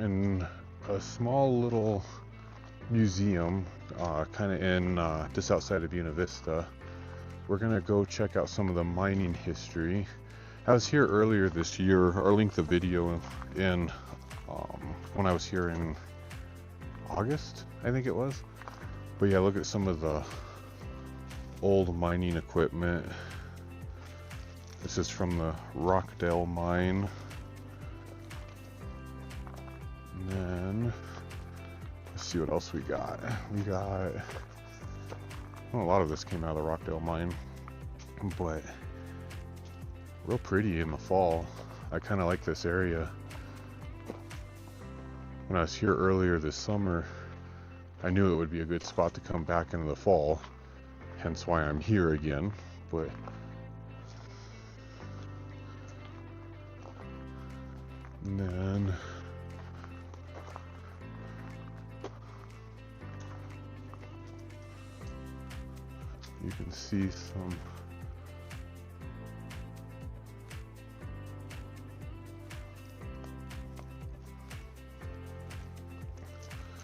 in a small little museum, kind of in just outside of Buena Vista. We're gonna go check out some of the mining history. I was here earlier this year. I'll link the video in when I was here in August, I think it was. But yeah, look at some of the old mining equipment. This is from the Rockdale mine. And then let's see what else we got. We got, well, a lot of this came out of the Rockdale mine, but real pretty in the fall. I kind of like this area. When I was here earlier this summer, I knew it would be a good spot to come back into the fall, hence why I'm here again. But and then you can see some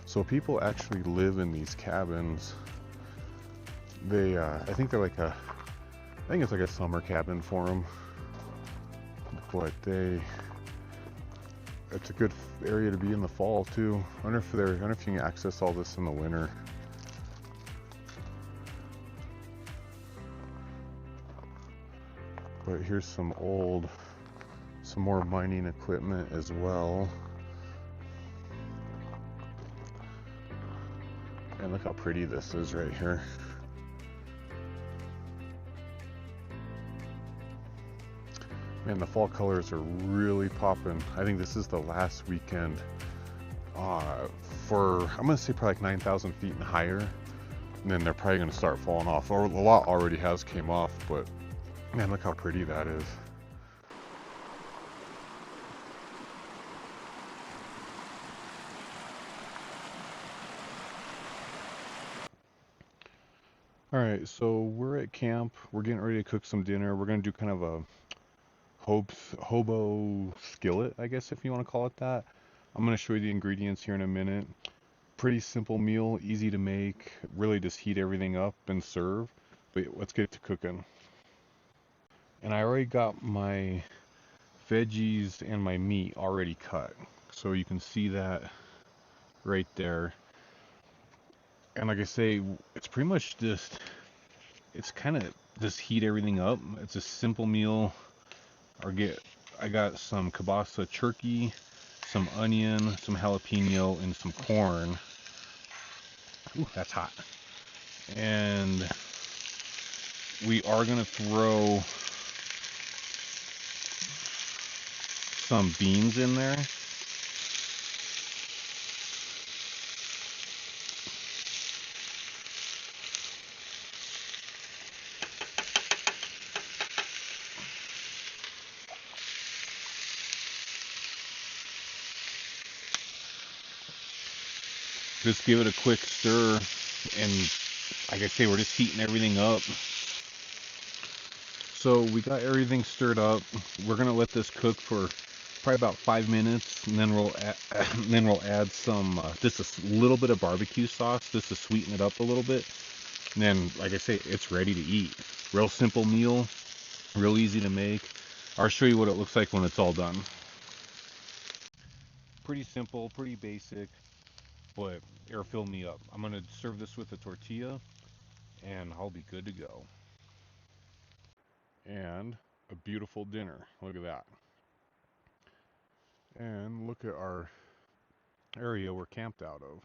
so people actually live in these cabins. They I think they're like I think it's like a summer cabin for them, but it's a good area to be in the fall too. I wonder if you can access all this in the winter. But here's some more mining equipment as well. And look how pretty this is right here. Man, the fall colors are really popping. I think this is the last weekend for, I'm gonna say probably like 9,000 feet and higher. And then they're probably gonna start falling off. Or a lot already has came off, but man, look how pretty that is. All right, so we're at camp. We're getting ready to cook some dinner. We're gonna do kind of a hobo skillet, I guess if you want to call it that. I'm gonna show you the ingredients here in a minute. Pretty simple meal, easy to make. Really just heat everything up and serve. But let's get to cooking. And I already got my veggies and my meat already cut. So you can see that right there. And like I say, it's pretty much just, it's kind of just heat everything up. It's a simple meal. I got some kielbasa turkey, some onion, some jalapeno, and some corn. Ooh, that's hot. And we are gonna throw some beans in there. Just give it a quick stir, and like I say, we're just heating everything up. So we got everything stirred up. We're gonna let this cook for probably about 5 minutes, and then we'll add some just a little bit of barbecue sauce just to sweeten it up a little bit. And then, like I say, it's ready to eat. Real simple meal, real easy to make. I'll show you what it looks like when it's all done. Pretty simple, pretty basic, but it'll fill me up. I'm gonna serve this with a tortilla, and I'll be good to go. And a beautiful dinner. Look at that. And look at our area we're camped out of.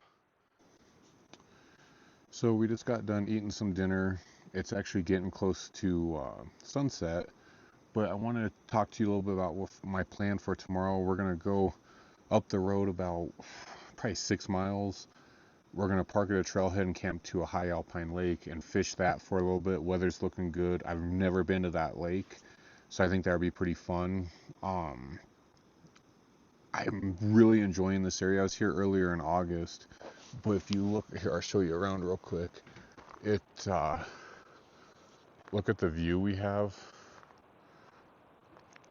So we just got done eating some dinner. It's actually getting close to sunset, but I want to talk to you a little bit about what my plan for tomorrow. We're gonna go up the road about probably 6 miles. We're gonna park at a trailhead and camp to a high alpine lake and fish that for a little bit. Weather's looking good. I've never been to that lake, so I think that would be pretty fun. I'm really enjoying this area. I was here earlier in August, but if you look here, I'll show you around real quick. It look at the view we have,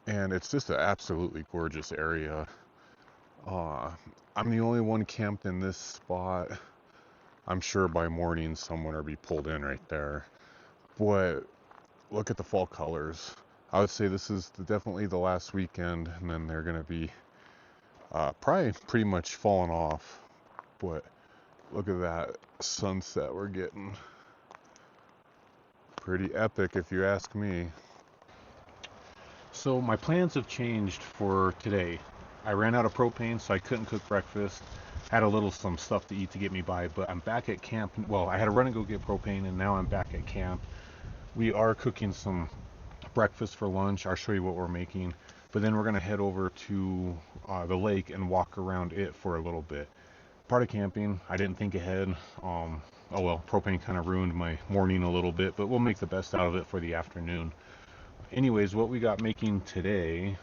and it's just an absolutely gorgeous area. Uh, I'm the only one camped in this spot. I'm sure by morning someone will be pulled in right there. But look at the fall colors. I would say this is definitely the last weekend, and then they're gonna be probably pretty much falling off. But look at that sunset we're getting. Pretty epic if you ask me. So my plans have changed for today. I ran out of propane, so I couldn't cook breakfast. Had a little some stuff to eat to get me by, but I'm back at camp. Well, I had to run and go get propane, and now I'm back at camp. We are cooking some breakfast for lunch. I'll show you what we're making. But then we're gonna head over to the lake and walk around it for a little bit. Part of camping, I didn't think ahead. Oh well, propane kind of ruined my morning a little bit, but we'll make the best out of it for the afternoon. Anyways, what we got making today,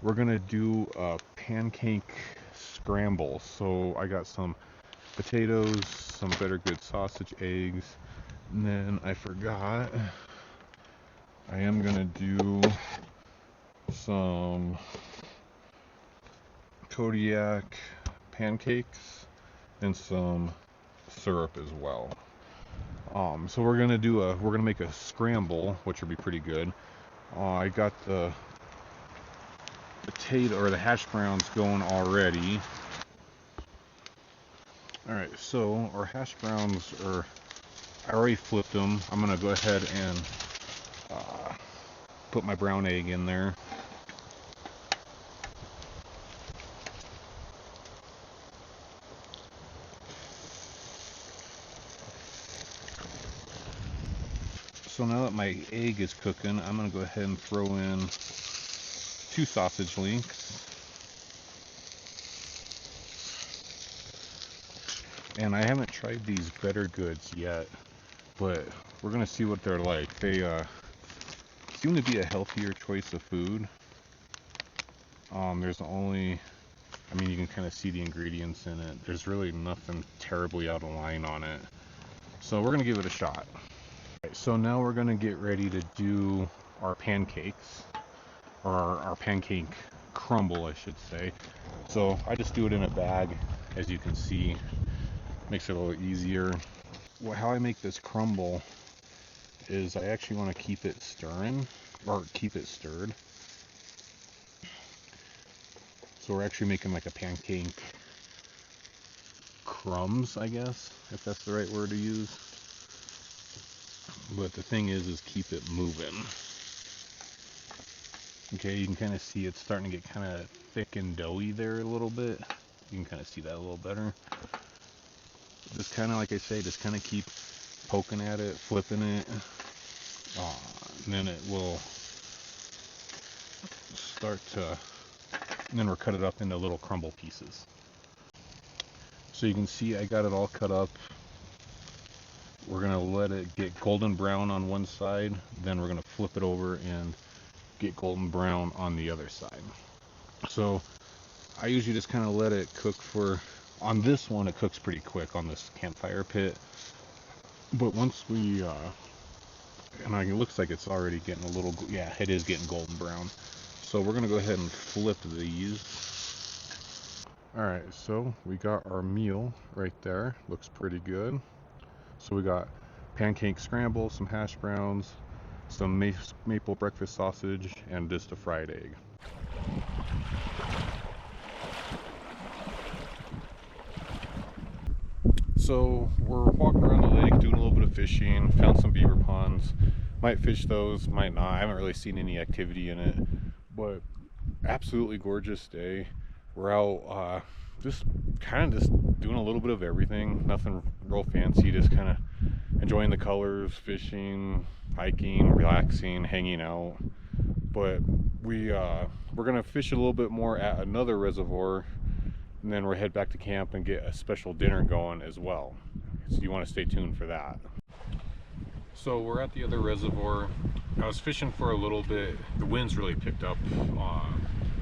we're gonna do a pancake scramble. So I got some potatoes, some better good sausage, eggs, and then I forgot, I am gonna do some Kodiak pancakes and some syrup as well. So we're gonna make a scramble, which will be pretty good. I got the potato or the hash browns going already. All right, so our hash browns are, I already flipped them. I'm gonna go ahead and put my brown egg in there. So now that my egg is cooking, I'm gonna go ahead and throw in 2 sausage links. And I haven't tried these Better Goods yet, but we're gonna see what they're like. They seem to be a healthier choice of food. There's only, I mean, you can kind of see the ingredients in it. There's really nothing terribly out of line on it. So we're gonna give it a shot. Right, so now we're gonna get ready to do our pancakes, or our pancake crumble, I should say. So I just do it in a bag, as you can see. Makes it a little easier. How I make this crumble is I actually want to keep it stirring, or keep it stirred. So we're actually making like a pancake crumbs, I guess, if that's the right word to use. But the thing is keep it moving. Okay, you can kind of see it's starting to get kind of thick and doughy there a little bit. You can kind of see that a little better. Just kind of, like I say, just kind of keep poking at it, flipping it, and then it will start to, and then we'll cut it up into little crumble pieces. So you can see I got it all cut up. We're gonna let it get golden brown on one side, then we're gonna flip it over and get golden brown on the other side. So I usually just kind of let it cook for, on this one it cooks pretty quick on this campfire pit, but once we and it looks like it's already getting a little, yeah, it is getting golden brown. So we're gonna go ahead and flip these. All right, so we got our meal right there. Looks pretty good. So we got pancake scramble, some hash browns, some maple breakfast sausage, and just a fried egg. So we're walking around the lake, doing a little bit of fishing, found some beaver ponds. Might fish those, might not. I haven't really seen any activity in it, but absolutely gorgeous day. We're out just doing a little bit of everything. Nothing real fancy, just kind of enjoying the colors, fishing, hiking, relaxing, hanging out. But we're gonna fish a little bit more at another reservoir, and then we'll head back to camp and get a special dinner going as well. So you want to stay tuned for that. So we're at the other reservoir. I was fishing for a little bit. The wind's really picked up.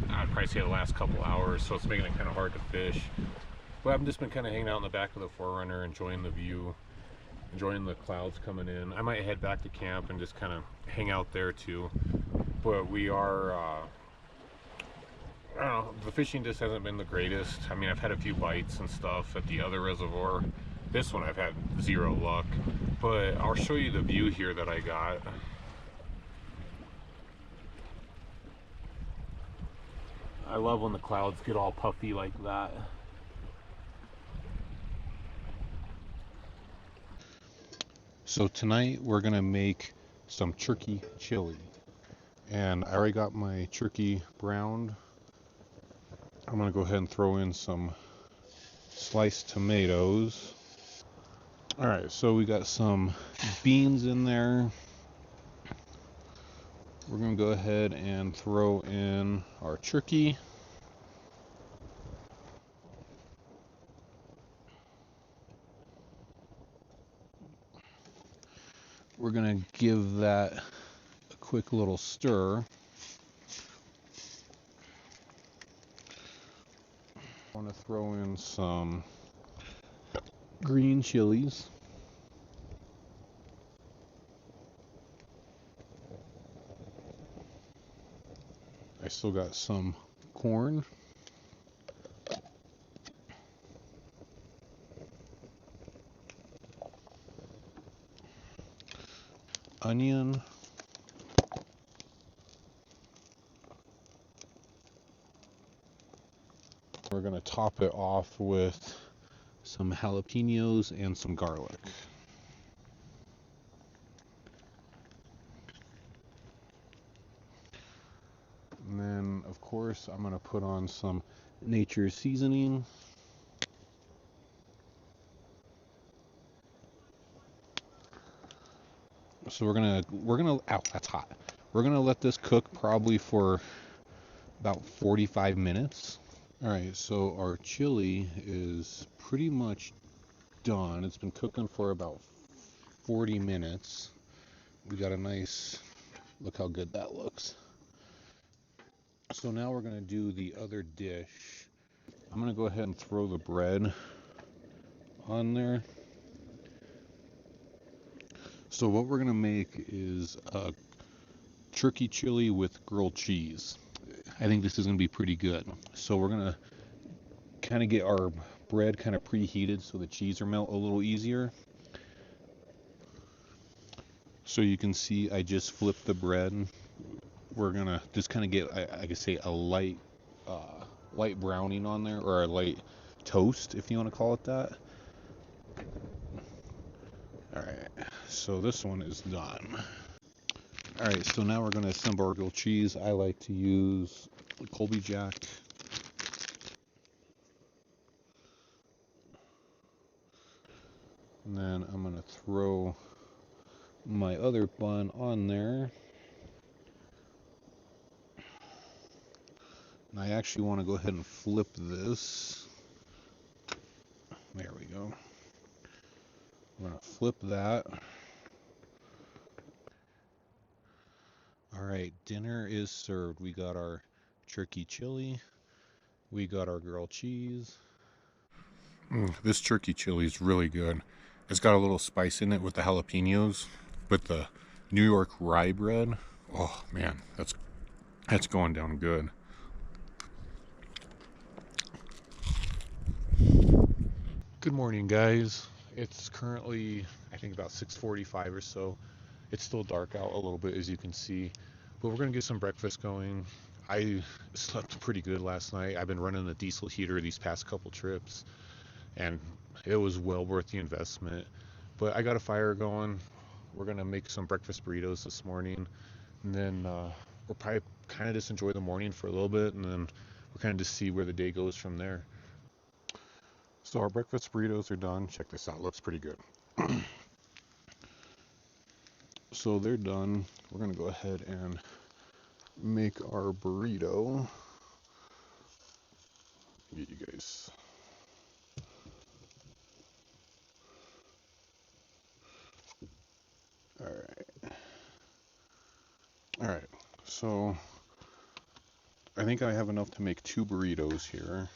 I'd probably say the last couple hours, so it's making it kind of hard to fish. But I've just been kind of hanging out in the back of the 4Runner, enjoying the view, enjoying the clouds coming in. I might head back to camp and just kind of hang out there too. But we are I don't know, the fishing just hasn't been the greatest. I mean, I've had a few bites and stuff at the other reservoir. This one I've had zero luck, but I'll show you the view here that I got. I love when the clouds get all puffy like that. So tonight we're gonna make some turkey chili, and I already got my turkey browned. I'm gonna go ahead and throw in some sliced tomatoes. All right, so we got some beans in there. We're gonna go ahead and throw in our turkey. We're gonna give that a quick little stir. I want to throw in some green chilies. I still got some corn. Onion. We're going to top it off with some jalapenos and some garlic. And then, of course, I'm going to put on some nature's seasoning. So we're gonna, ow, that's hot. We're gonna let this cook probably for about 45 minutes. All right, so our chili is pretty much done. It's been cooking for about 40 minutes. We got a nice, look how good that looks. So now we're gonna do the other dish. I'm gonna go ahead and throw the bread on there. So what we're gonna make is a turkey chili with grilled cheese. I think this is gonna be pretty good. So we're gonna kind of get our bread kind of preheated so the cheese will melt a little easier. So you can see I just flipped the bread. We're gonna just kind of get, I could say, a light browning on there, or a light toast, if you want to call it that. All right, so this one is done. All right, so now we're gonna assemble our grilled cheese. I like to use Colby Jack. And then I'm gonna throw my other bun on there. And I actually want to go ahead and flip this. There we go. We're gonna flip that. All right, dinner is served. We got our turkey chili. We got our grilled cheese. This turkey chili is really good. It's got a little spice in it with the jalapenos, with the New York rye bread. Oh man, that's going down good. Good morning, guys. It's currently, I think, about 6:45 or so. It's still dark out a little bit, as you can see, but we're gonna get some breakfast going. I slept pretty good last night. I've been running the diesel heater these past couple trips, and it was well worth the investment. But I got a fire going. We're gonna make some breakfast burritos this morning, and then we'll probably kind of just enjoy the morning for a little bit, and then we'll kind of just see where the day goes from there. So our breakfast burritos are done. Check this out, looks pretty good. So they're done. We're gonna go ahead and make our burrito. Get you guys. All right. All right. So I think I have enough to make 2 burritos here.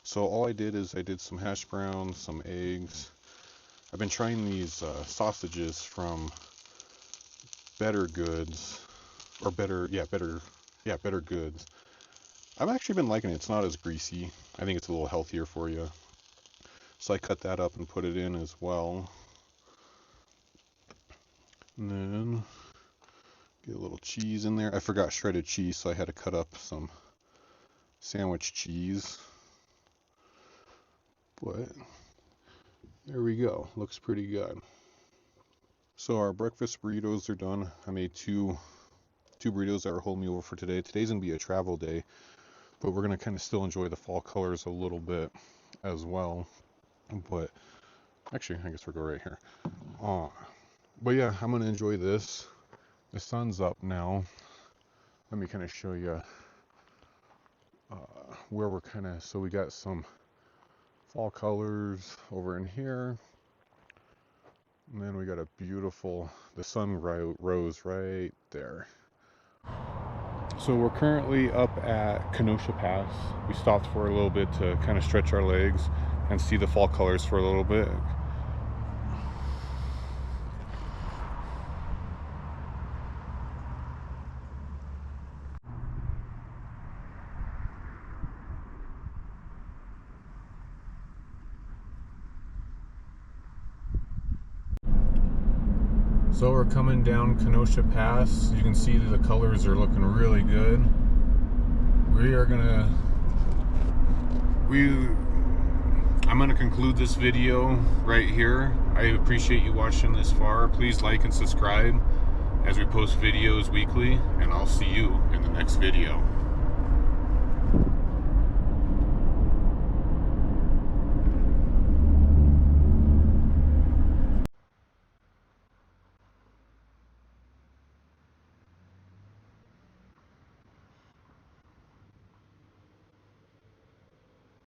So all I did is I did some hash browns, some eggs. I've been trying these sausages from Better Goods, or Better Goods. I've actually been liking it. It's not as greasy. I think it's a little healthier for you. So I cut that up and put it in as well. And then get a little cheese in there. I forgot shredded cheese, so I had to cut up some sandwich cheese. But there we go. Looks pretty good. So our breakfast burritos are done. I made two burritos that are holding me over for today. Today's gonna be a travel day, but we're gonna kind of still enjoy the fall colors a little bit as well. But actually, I guess we'll go right here. But yeah, I'm gonna enjoy this. The sun's up now. Let me kind of show you where we're kind of. So we got some fall colors over in here, and then we got a beautiful. The sun rose right there. So we're currently up at Kenosha Pass. We stopped for a little bit to kind of stretch our legs and see the fall colors for a little bit. So we're coming down Kenosha Pass. You can see that the colors are looking really good. I'm gonna conclude this video right here. I appreciate you watching this far. Please like and subscribe as we post videos weekly, and I'll see you in the next video.